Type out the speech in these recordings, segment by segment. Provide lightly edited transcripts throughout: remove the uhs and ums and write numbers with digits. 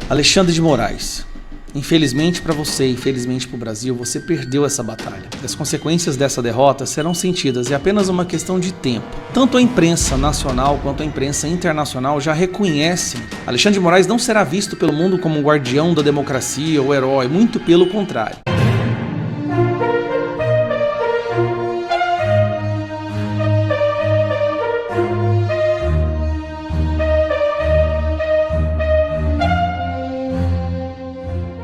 Alexandre de Moraes, infelizmente para você e infelizmente para o Brasil, você perdeu essa batalha. As consequências dessa derrota serão sentidas, é apenas uma questão de tempo. Tanto a imprensa nacional quanto a imprensa internacional já reconhecem. Alexandre de Moraes não será visto pelo mundo como um guardião da democracia ou herói, muito pelo contrário.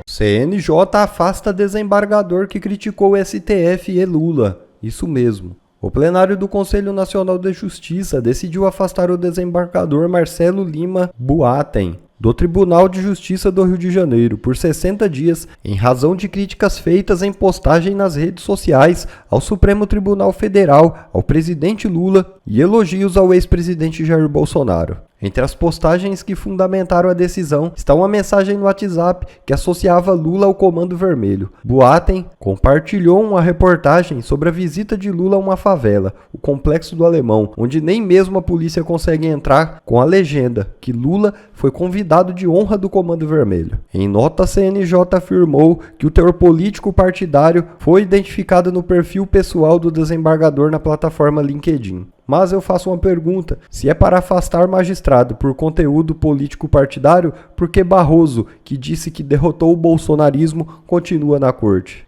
CNJ afasta desembargador que criticou o STF e Lula. Isso mesmo. O plenário do Conselho Nacional de Justiça decidiu afastar o desembargador Marcelo Lima Buatem do Tribunal de Justiça do Rio de Janeiro por 60 dias em razão de críticas feitas em postagem nas redes sociais ao Supremo Tribunal Federal, ao presidente Lula e elogios ao ex-presidente Jair Bolsonaro. Entre as postagens que fundamentaram a decisão está uma mensagem no WhatsApp que associava Lula ao Comando Vermelho. Buatem compartilhou uma reportagem sobre a visita de Lula a uma favela, o Complexo do Alemão, onde nem mesmo a polícia consegue entrar, com a legenda que Lula foi convidado de honra do Comando Vermelho. Em nota, a CNJ afirmou que o teor político partidário foi identificado no perfil pessoal do desembargador na plataforma LinkedIn. Mas eu faço uma pergunta, se é para afastar magistrado por conteúdo político partidário, por que Barroso, que disse que derrotou o bolsonarismo, continua na corte?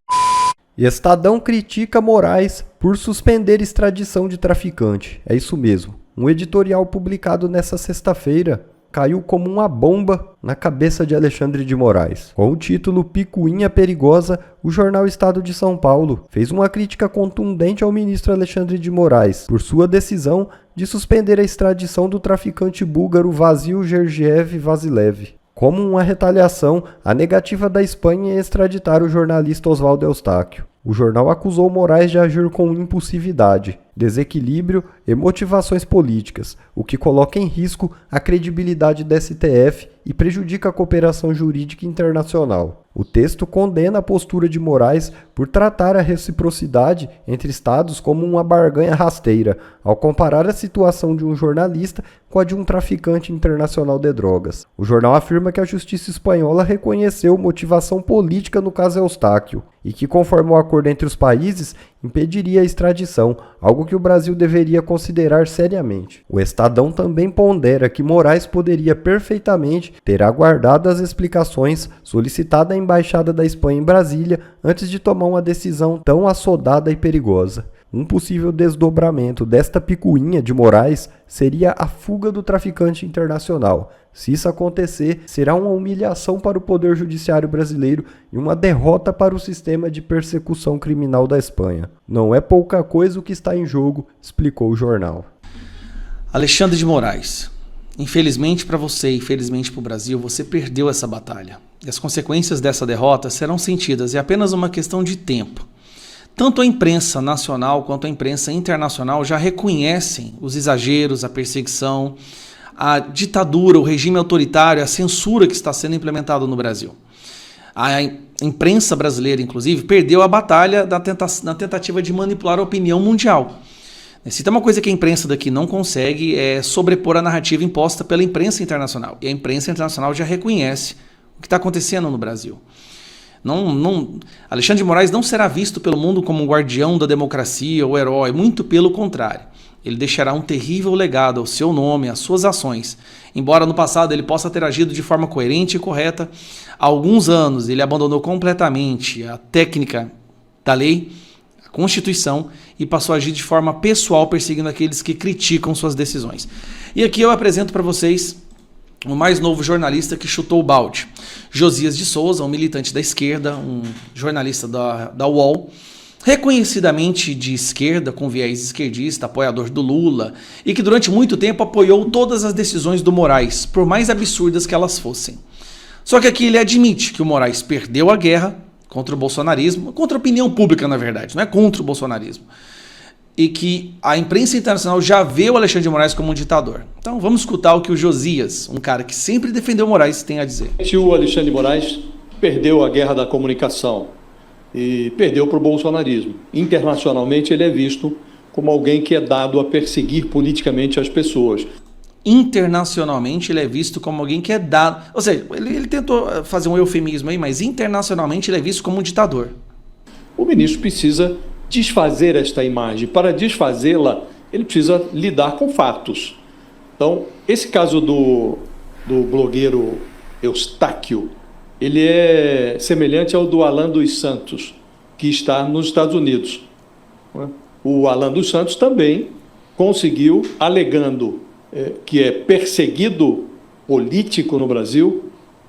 Estadão critica Moraes por suspender extradição de traficante. É isso mesmo. Um editorial publicado nesta sexta-feira caiu como uma bomba na cabeça de Alexandre de Moraes. Com o título Picuinha Perigosa, o jornal Estado de São Paulo fez uma crítica contundente ao ministro Alexandre de Moraes por sua decisão de suspender a extradição do traficante búlgaro Vasil Gergiev Vasilev. Como uma retaliação à negativa da Espanha em extraditar o jornalista Oswaldo Eustáquio. O jornal acusou Moraes de agir com impulsividade, desequilíbrio e motivações políticas, o que coloca em risco a credibilidade da STF e prejudica a cooperação jurídica internacional. O texto condena a postura de Moraes por tratar a reciprocidade entre estados como uma barganha rasteira, ao comparar a situação de um jornalista com a de um traficante internacional de drogas. O jornal afirma que a justiça espanhola reconheceu motivação política no caso Eustáquio e que, conforme o acordo entre os países, impediria a extradição, algo que o Brasil deveria considerar seriamente. O Estadão também pondera que Moraes poderia perfeitamente ter aguardado as explicações solicitadas à Embaixada da Espanha em Brasília antes de tomar uma decisão tão assodada e perigosa. Um possível desdobramento desta picuinha de Moraes seria a fuga do traficante internacional. Se isso acontecer, será uma humilhação para o Poder Judiciário brasileiro e uma derrota para o sistema de persecução criminal da Espanha. Não é pouca coisa o que está em jogo, explicou o jornal. Alexandre de Moraes, infelizmente para você e infelizmente para o Brasil, você perdeu essa batalha. E as consequências dessa derrota serão sentidas, é apenas uma questão de tempo. Tanto a imprensa nacional quanto a imprensa internacional já reconhecem os exageros, a perseguição, a ditadura, o regime autoritário, a censura que está sendo implementada no Brasil. A imprensa brasileira, inclusive, perdeu a batalha na tentativa de manipular a opinião mundial. Se tem uma coisa que a imprensa daqui não consegue é sobrepor a narrativa imposta pela imprensa internacional. E a imprensa internacional já reconhece o que está acontecendo no Brasil. Alexandre de Moraes não será visto pelo mundo como um guardião da democracia ou herói, muito pelo contrário. Ele deixará um terrível legado ao seu nome, às suas ações. Embora no passado ele possa ter agido de forma coerente e correta, há alguns anos ele abandonou completamente a técnica da lei, a Constituição, e passou a agir de forma pessoal, perseguindo aqueles que criticam suas decisões. E aqui eu apresento para vocês o mais novo jornalista que chutou o balde. Josias de Souza, um militante da esquerda, um jornalista da UOL, reconhecidamente de esquerda, com viés esquerdista, apoiador do Lula, e que durante muito tempo apoiou todas as decisões do Moraes, por mais absurdas que elas fossem. Só que aqui ele admite que o Moraes perdeu a guerra contra o bolsonarismo, contra a opinião pública, na verdade, não é contra o bolsonarismo, e que a imprensa internacional já vê o Alexandre de Moraes como um ditador. Então vamos escutar o que o Josias, um cara que sempre defendeu o Moraes, tem a dizer. O Alexandre de Moraes perdeu a guerra da comunicação e perdeu para o bolsonarismo. Internacionalmente ele é visto como alguém que é dado a perseguir politicamente as pessoas. internacionalmente ele é visto como alguém que é dado... Ou seja, ele tentou fazer um eufemismo aí, mas internacionalmente ele é visto como um ditador. O ministro precisa desfazer esta imagem. Para desfazê-la, ele precisa lidar com fatos. Então, esse caso do blogueiro Eustáquio, ele é semelhante ao do Alan dos Santos, que está nos Estados Unidos. O Alan dos Santos também conseguiu, alegando que é perseguido político no Brasil,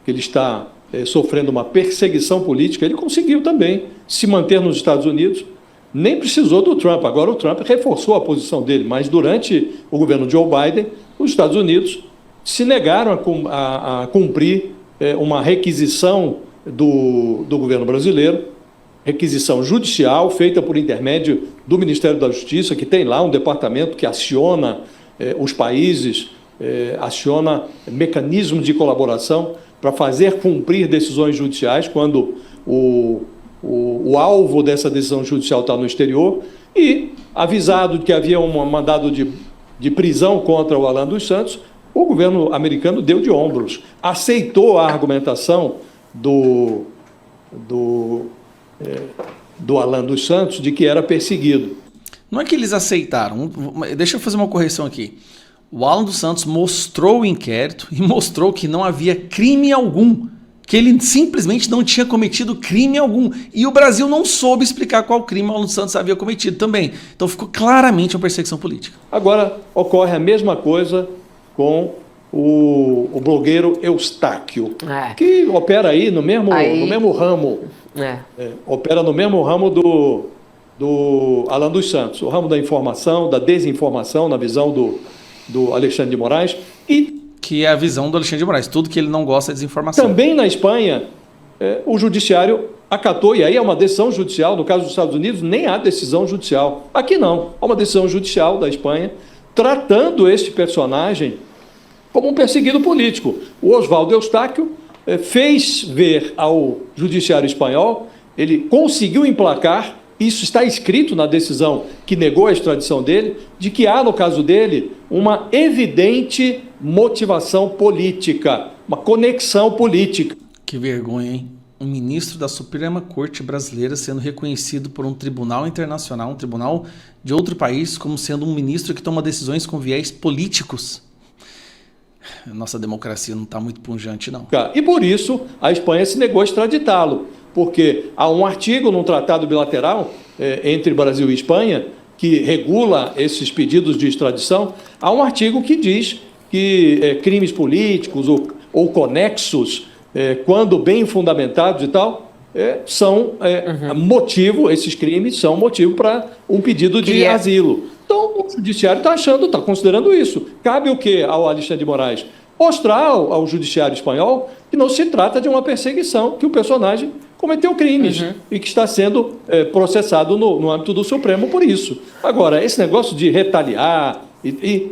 que ele está sofrendo uma perseguição política, ele conseguiu também se manter nos Estados Unidos, nem precisou do Trump. Agora o Trump reforçou a posição dele, mas durante o governo Joe Biden, os Estados Unidos se negaram a cumprir uma requisição do governo brasileiro, requisição judicial feita por intermédio do Ministério da Justiça, que tem lá um departamento que aciona os países, aciona mecanismos de colaboração para fazer cumprir decisões judiciais quando o alvo dessa decisão judicial está no exterior, e avisado de que havia um mandado de prisão contra o Alan dos Santos, o governo americano deu de ombros, aceitou a argumentação do Alan dos Santos de que era perseguido. Não é que eles aceitaram, deixa eu fazer uma correção aqui. O Alan dos Santos mostrou o inquérito e mostrou que não havia crime algum, que ele simplesmente não tinha cometido crime algum. E o Brasil não soube explicar qual crime o Alan dos Santos havia cometido também. Então ficou claramente uma perseguição política. Agora ocorre a mesma coisa com o blogueiro Eustáquio, que opera aí no mesmo ramo. Opera no mesmo ramo do Alan dos Santos, o ramo da informação, da desinformação, na visão do Alexandre de Moraes. E que é a visão do Alexandre de Moraes, tudo que ele não gosta é desinformação. Também na Espanha, o judiciário acatou, e aí é uma decisão judicial, no caso dos Estados Unidos, nem há decisão judicial. Aqui não, há uma decisão judicial da Espanha, tratando este personagem como um perseguido político. O Oswaldo Eustáquio fez ver ao judiciário espanhol, ele conseguiu emplacar, isso está escrito na decisão que negou a extradição dele, de que há, no caso dele, uma evidente motivação política, uma conexão política. Que vergonha, hein? Um ministro da Suprema Corte brasileira sendo reconhecido por um tribunal internacional, um tribunal de outro país, como sendo um ministro que toma decisões com viés políticos. Nossa democracia não está muito pungente, não. E por isso a Espanha se negou a extraditá-lo, porque há um artigo num tratado bilateral entre Brasil e Espanha que regula esses pedidos de extradição. Há um artigo que diz que crimes políticos ou conexos, quando bem fundamentados e tal, são motivo, esses crimes são motivo para um pedido de asilo. Então, o judiciário está considerando isso. Cabe o quê ao Alexandre de Moraes? Mostrar ao judiciário espanhol que não se trata de uma perseguição, que o personagem cometeu crimes e que está sendo processado no âmbito do Supremo por isso. Agora, esse negócio de retaliar,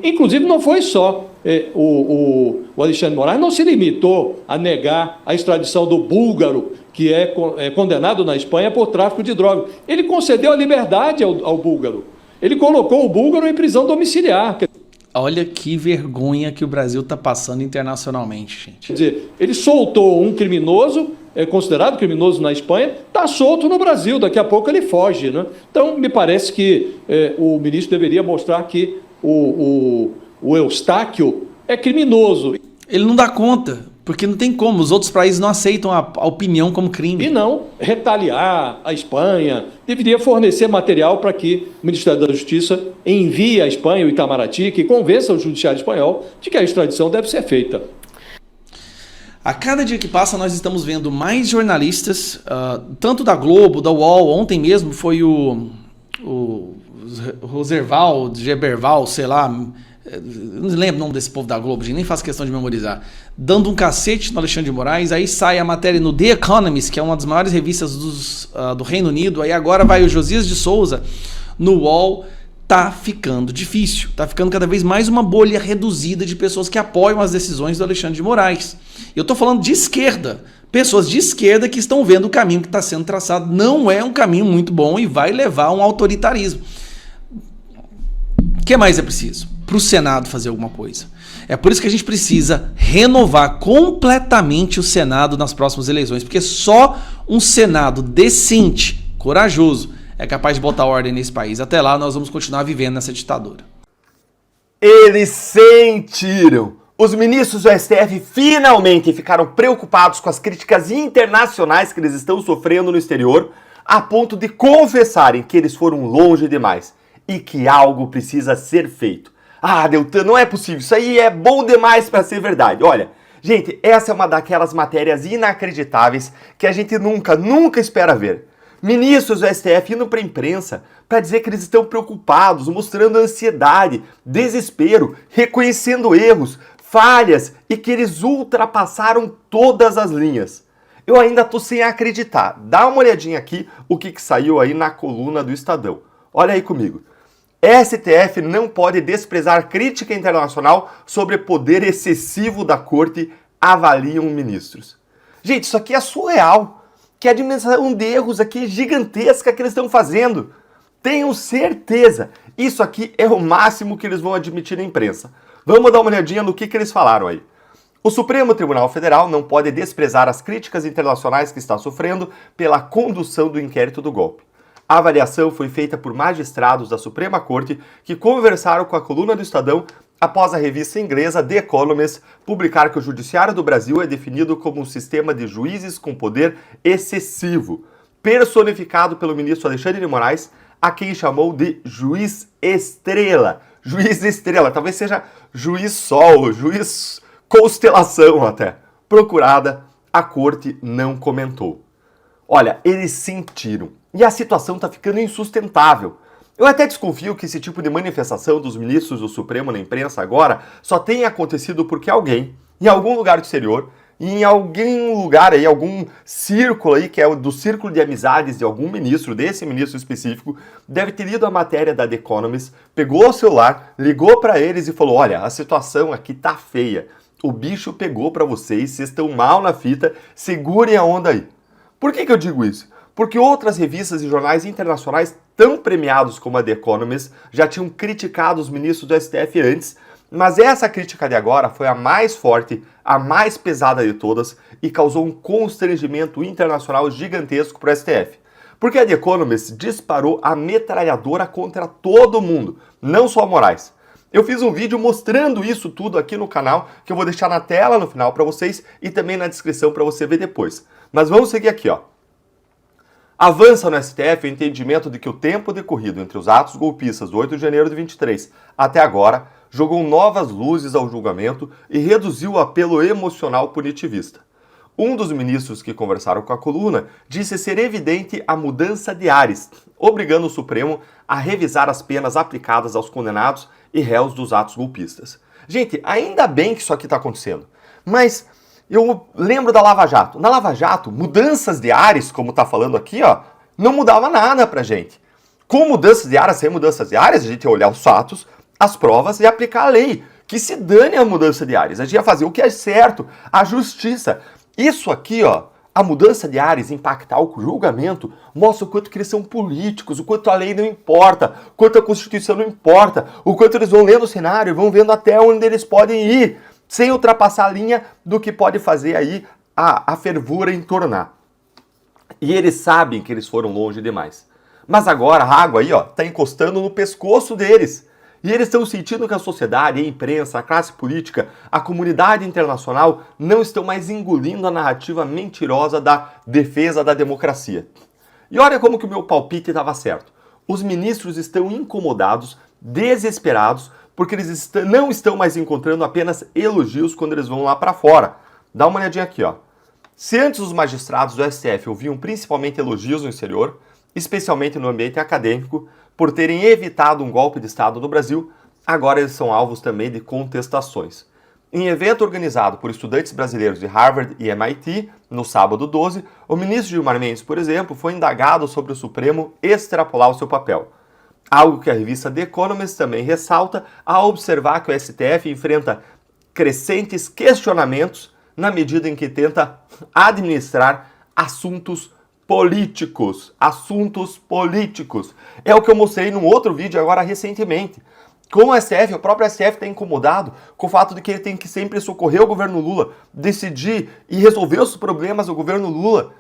inclusive não foi só o Alexandre de Moraes, não se limitou a negar a extradição do búlgaro, que é condenado na Espanha por tráfico de drogas. Ele concedeu a liberdade ao búlgaro. Ele colocou o búlgaro em prisão domiciliar. Olha que vergonha que o Brasil está passando internacionalmente, gente. Quer dizer, ele soltou um criminoso, considerado criminoso na Espanha, está solto no Brasil, daqui a pouco ele foge, né? Então, me parece que o ministro deveria mostrar que o Eustáquio é criminoso. Ele não dá conta, porque não tem como, os outros países não aceitam a opinião como crime. E não retaliar a Espanha, deveria fornecer material para que o Ministério da Justiça envie à Espanha, o Itamaraty, que convença o judiciário espanhol de que a extradição deve ser feita. A cada dia que passa, nós estamos vendo mais jornalistas, tanto da Globo, da UOL, ontem mesmo foi o Roserval, Geberval, sei lá, não lembro o nome desse povo da Globo, gente, nem faço questão de memorizar, dando um cacete no Alexandre de Moraes. Aí sai a matéria no The Economist, que é uma das maiores revistas do Reino Unido. Aí agora vai o Josias de Souza no UOL. Tá ficando difícil, tá ficando cada vez mais uma bolha reduzida de pessoas que apoiam as decisões do Alexandre de Moraes. Eu tô falando de esquerda, pessoas de esquerda que estão vendo o caminho que está sendo traçado não é um caminho muito bom e vai levar a um autoritarismo. O que mais é preciso? Para o Senado fazer alguma coisa. É por isso que a gente precisa renovar completamente o Senado nas próximas eleições, porque só um Senado decente, corajoso, é capaz de botar ordem nesse país. Até lá, nós vamos continuar vivendo nessa ditadura. Eles sentiram. Os ministros do STF finalmente ficaram preocupados com as críticas internacionais que eles estão sofrendo no exterior, a ponto de confessarem que eles foram longe demais e que algo precisa ser feito. Ah, Deltan, não é possível, isso aí é bom demais para ser verdade. Olha, gente, essa é uma daquelas matérias inacreditáveis que a gente nunca espera ver. Ministros do STF indo para a imprensa para dizer que eles estão preocupados, mostrando ansiedade, desespero, reconhecendo erros, falhas e que eles ultrapassaram todas as linhas. Eu ainda tô sem acreditar. Dá uma olhadinha aqui o que saiu aí na coluna do Estadão. Olha aí comigo. STF não pode desprezar crítica internacional sobre poder excessivo da corte, avaliam ministros. Gente, isso aqui é surreal. Que a dimensão de erros aqui gigantesca que eles estão fazendo. Tenho certeza. Isso aqui é o máximo que eles vão admitir na imprensa. Vamos dar uma olhadinha no que eles falaram aí. O Supremo Tribunal Federal não pode desprezar as críticas internacionais que está sofrendo pela condução do inquérito do golpe. A avaliação foi feita por magistrados da Suprema Corte que conversaram com a coluna do Estadão após a revista inglesa The Economist publicar que o Judiciário do Brasil é definido como um sistema de juízes com poder excessivo, personificado pelo ministro Alexandre de Moraes, a quem chamou de juiz estrela. Juiz estrela, talvez seja juiz sol, juiz constelação até. Procurada, a corte não comentou. Olha, eles sentiram. E a situação está ficando insustentável. Eu até desconfio que esse tipo de manifestação dos ministros do Supremo na imprensa agora só tenha acontecido porque alguém, em algum lugar do exterior, em algum lugar aí, algum círculo aí, que é do círculo de amizades de algum ministro, desse ministro específico, deve ter lido a matéria da The Economist, pegou o celular, ligou para eles e falou: olha, a situação aqui tá feia. O bicho pegou para vocês estão mal na fita, segurem a onda aí. Por que eu digo isso? Porque outras revistas e jornais internacionais tão premiados como a The Economist já tinham criticado os ministros do STF antes, mas essa crítica de agora foi a mais forte, a mais pesada de todas e causou um constrangimento internacional gigantesco para o STF. Porque a The Economist disparou a metralhadora contra todo mundo, não só Moraes. Eu fiz um vídeo mostrando isso tudo aqui no canal, que eu vou deixar na tela no final para vocês e também na descrição para você ver depois. Mas vamos seguir aqui, ó. Avança no STF o entendimento de que o tempo decorrido entre os atos golpistas do 8 de janeiro de 23 até agora jogou novas luzes ao julgamento e reduziu o apelo emocional punitivista. Um dos ministros que conversaram com a coluna disse ser evidente a mudança de ares, obrigando o Supremo a revisar as penas aplicadas aos condenados e réus dos atos golpistas. Gente, ainda bem que isso aqui está acontecendo, mas eu lembro da Lava Jato. Na Lava Jato, mudanças de ares, como está falando aqui, ó, não mudava nada pra gente. Com mudanças de ares, sem mudanças de ares, a gente ia olhar os fatos, as provas e aplicar a lei. Que se dane a mudança de ares. A gente ia fazer o que é certo, a justiça. Isso aqui, ó, a mudança de ares impactar o julgamento mostra o quanto que eles são políticos, o quanto a lei não importa, o quanto a Constituição não importa, o quanto eles vão lendo o cenário e vão vendo até onde eles podem ir, sem ultrapassar a linha do que pode fazer aí a fervura entornar. E eles sabem que eles foram longe demais. Mas agora a água aí, ó, tá encostando no pescoço deles. E eles estão sentindo que a sociedade, a imprensa, a classe política, a comunidade internacional não estão mais engolindo a narrativa mentirosa da defesa da democracia. E olha como que o meu palpite estava certo. Os ministros estão incomodados, desesperados, porque eles não estão mais encontrando apenas elogios quando eles vão lá para fora. Dá uma olhadinha aqui, ó. Se antes os magistrados do STF ouviam principalmente elogios no exterior, especialmente no ambiente acadêmico, por terem evitado um golpe de Estado no Brasil, agora eles são alvos também de contestações. Em evento organizado por estudantes brasileiros de Harvard e MIT, no sábado 12, o ministro Gilmar Mendes, por exemplo, foi indagado sobre o Supremo extrapolar o seu papel. Algo que a revista The Economist também ressalta ao observar que o STF enfrenta crescentes questionamentos na medida em que tenta administrar assuntos políticos. Assuntos políticos. É o que eu mostrei num outro vídeo agora recentemente. Com o STF, o próprio STF está incomodado com o fato de que ele tem que sempre socorrer o governo Lula, decidir e resolver os problemas do governo Lula.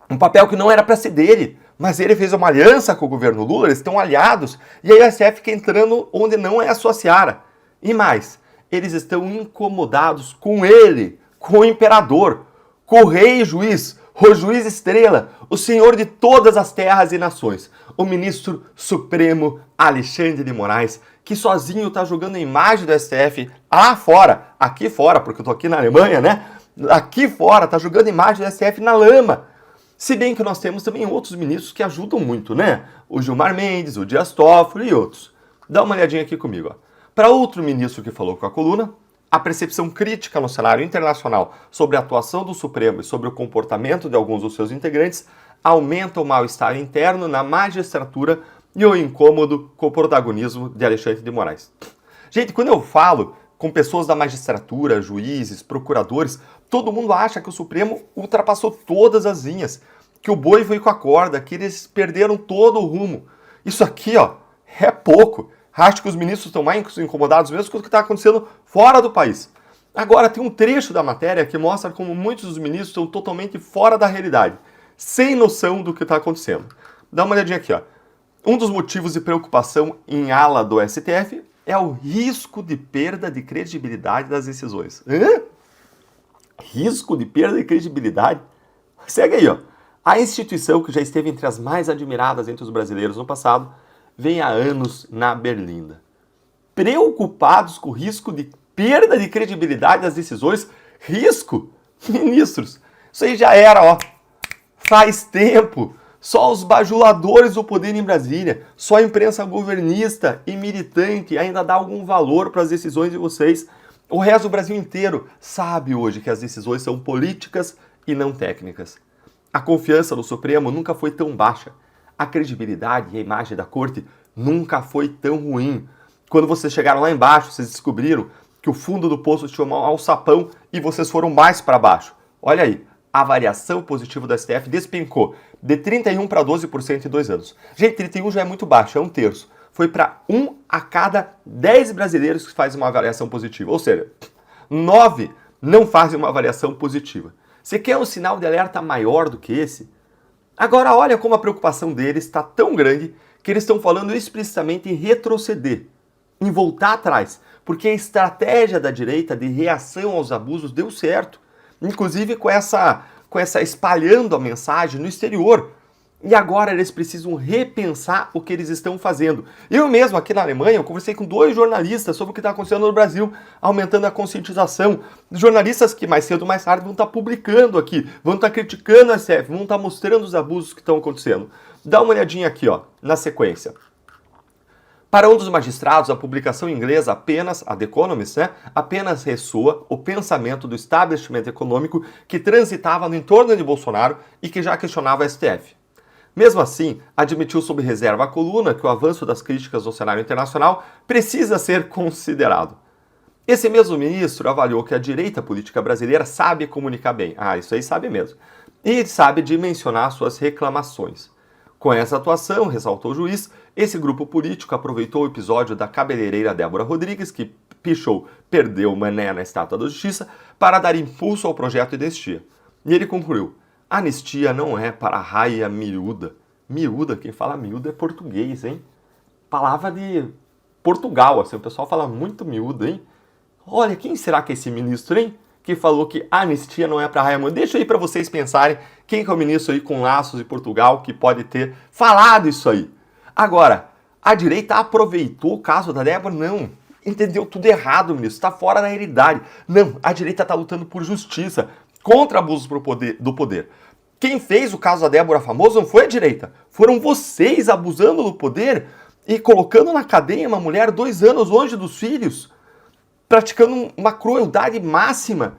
Um papel que não era para ser dele, mas ele fez uma aliança com o governo Lula, eles estão aliados, e aí o STF fica entrando onde não é a sua seara. E mais, eles estão incomodados com ele, com o imperador, com o rei e juiz, o juiz estrela, o senhor de todas as terras e nações, o ministro supremo Alexandre de Moraes, que sozinho está jogando a imagem do STF lá fora, aqui fora, porque eu tô aqui na Alemanha, né? Aqui fora, está jogando a imagem do STF na lama. Se bem que nós temos também outros ministros que ajudam muito, né? O Gilmar Mendes, o Dias Toffoli e outros. Dá uma olhadinha aqui comigo, ó. Para outro ministro que falou com a coluna, a percepção crítica no cenário internacional sobre a atuação do Supremo e sobre o comportamento de alguns dos seus integrantes aumenta o mal-estar interno na magistratura e o incômodo com o protagonismo de Alexandre de Moraes. Gente, quando eu falo com pessoas da magistratura, juízes, procuradores, todo mundo acha que o Supremo ultrapassou todas as linhas, que o boi foi com a corda, que eles perderam todo o rumo. Isso aqui, ó, é pouco. Acho que os ministros estão mais incomodados mesmo com o que está acontecendo fora do país. Agora, tem um trecho da matéria que mostra como muitos dos ministros estão totalmente fora da realidade, sem noção do que está acontecendo. Dá uma olhadinha aqui, ó. Um dos motivos de preocupação em ala do STF é o risco de perda de credibilidade das decisões. Hã? Risco de perda de credibilidade? Segue aí, ó. A instituição que já esteve entre as mais admiradas entre os brasileiros no passado vem há anos na berlinda. Preocupados com o risco de perda de credibilidade das decisões? Risco? Ministros, isso aí já era, ó. Faz tempo. Só os bajuladores do poder em Brasília, só a imprensa governista e militante ainda dá algum valor para as decisões de vocês. O resto do Brasil inteiro sabe hoje que as decisões são políticas e não técnicas. A confiança no Supremo nunca foi tão baixa. A credibilidade e a imagem da corte nunca foi tão ruim. Quando vocês chegaram lá embaixo, vocês descobriram que o fundo do poço tinha um alçapão e vocês foram mais para baixo. Olha aí, a variação positiva do STF despencou de 31% para 12% em 2 anos. Gente, 31 já é muito baixo, é 1/3. Foi para 1 a cada 10 brasileiros que faz uma avaliação positiva. Ou seja, 9 não fazem uma avaliação positiva. Você quer um sinal de alerta maior do que esse? Agora olha como a preocupação deles está tão grande que eles estão falando explicitamente em retroceder, em voltar atrás, porque a estratégia da direita de reação aos abusos deu certo, inclusive com essa espalhando a mensagem no exterior. E agora eles precisam repensar o que eles estão fazendo. Eu mesmo, aqui na Alemanha, eu conversei com 2 jornalistas sobre o que está acontecendo no Brasil, aumentando a conscientização. Jornalistas que mais cedo ou mais tarde vão estar publicando aqui, vão estar criticando a STF, vão estar mostrando os abusos que estão acontecendo. Dá uma olhadinha aqui, ó, na sequência. Para um dos magistrados, a publicação inglesa apenas, a The Economist, né, apenas ressoa o pensamento do establishment econômico que transitava no entorno de Bolsonaro e que já questionava a STF. Mesmo assim, admitiu sob reserva à coluna que o avanço das críticas no cenário internacional precisa ser considerado. Esse mesmo ministro avaliou que a direita política brasileira sabe comunicar bem. Ah, isso aí sabe mesmo. E sabe dimensionar suas reclamações. Com essa atuação, ressaltou o juiz, esse grupo político aproveitou o episódio da cabeleireira Débora Rodrigues, que perdeu o mané na Estátua da Justiça, para dar impulso ao projeto de anistia. E ele concluiu: anistia não é para raia miúda. Miúda, quem fala miúda é português, hein? Palavra de Portugal, assim, o pessoal fala muito miúda, hein? Olha, quem será que é esse ministro, hein? Que falou que anistia não é para raia miúda. Deixa aí para vocês pensarem quem que é o ministro aí com laços de Portugal que pode ter falado isso aí. Agora, a direita aproveitou o caso da Débora? Não. Entendeu tudo errado, ministro. Está fora da realidade. Não, a direita está lutando por justiça, contra abusos do poder. Quem fez o caso da Débora famoso não foi a direita. Foram vocês abusando do poder e colocando na cadeia uma mulher 2 anos longe dos filhos, praticando uma crueldade máxima,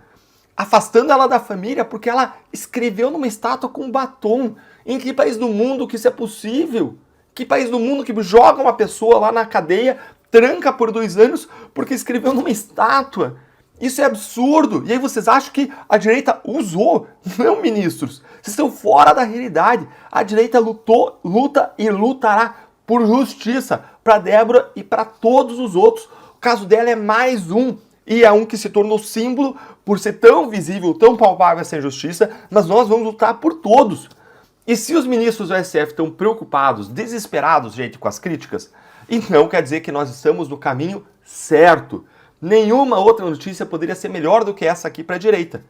afastando ela da família porque ela escreveu numa estátua com batom. Em que país do mundo que isso é possível? Que país do mundo que joga uma pessoa lá na cadeia, tranca por 2 anos porque escreveu numa estátua? Isso é absurdo. E aí vocês acham que a direita usou? Não, ministros. Vocês estão fora da realidade. A direita lutou, luta e lutará por justiça, para Débora e para todos os outros. O caso dela é mais um, e é um que se tornou símbolo por ser tão visível, tão palpável essa injustiça, mas nós vamos lutar por todos. E se os ministros do STF estão preocupados, desesperados, gente, com as críticas, então quer dizer que nós estamos no caminho certo. Nenhuma outra notícia poderia ser melhor do que essa aqui para a direita.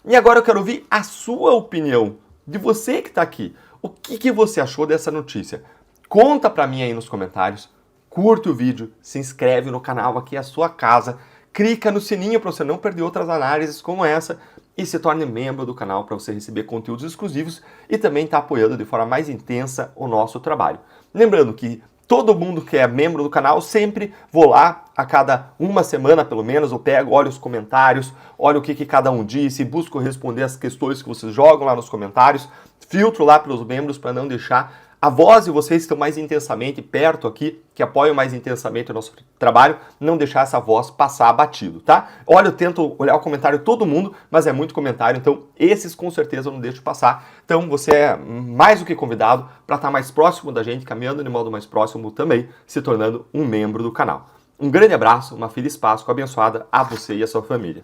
E agora eu quero ouvir a sua opinião, de você que está aqui. O que você achou dessa notícia? Conta para mim aí nos comentários, curte o vídeo, se inscreve no canal, aqui é a sua casa, clica no sininho para você não perder outras análises como essa e se torne membro do canal para você receber conteúdos exclusivos e também estar apoiando de forma mais intensa o nosso trabalho. Lembrando que todo mundo que é membro do canal, sempre vou lá a cada uma semana pelo menos, eu pego, olho os comentários, olho o que cada um disse, busco responder as questões que vocês jogam lá nos comentários, filtro lá pelos membros para não deixar a voz de vocês que estão mais intensamente perto aqui, que apoiam mais intensamente o nosso trabalho, não deixar essa voz passar batido, tá? Olha, eu tento olhar o comentário de todo mundo, mas é muito comentário, então esses com certeza eu não deixo passar. Então você é mais do que convidado para estar mais próximo da gente, caminhando de modo mais próximo também, se tornando um membro do canal. Um grande abraço, uma feliz Páscoa abençoada a você e a sua família.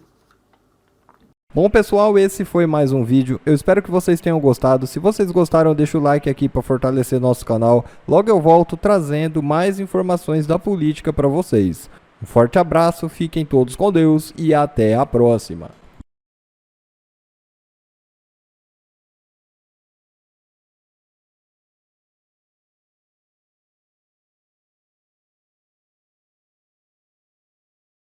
Bom pessoal, esse foi mais um vídeo, eu espero que vocês tenham gostado. Se vocês gostaram, deixa o like aqui para fortalecer nosso canal. Logo eu volto trazendo mais informações da política para vocês. Um forte abraço, fiquem todos com Deus e até a próxima.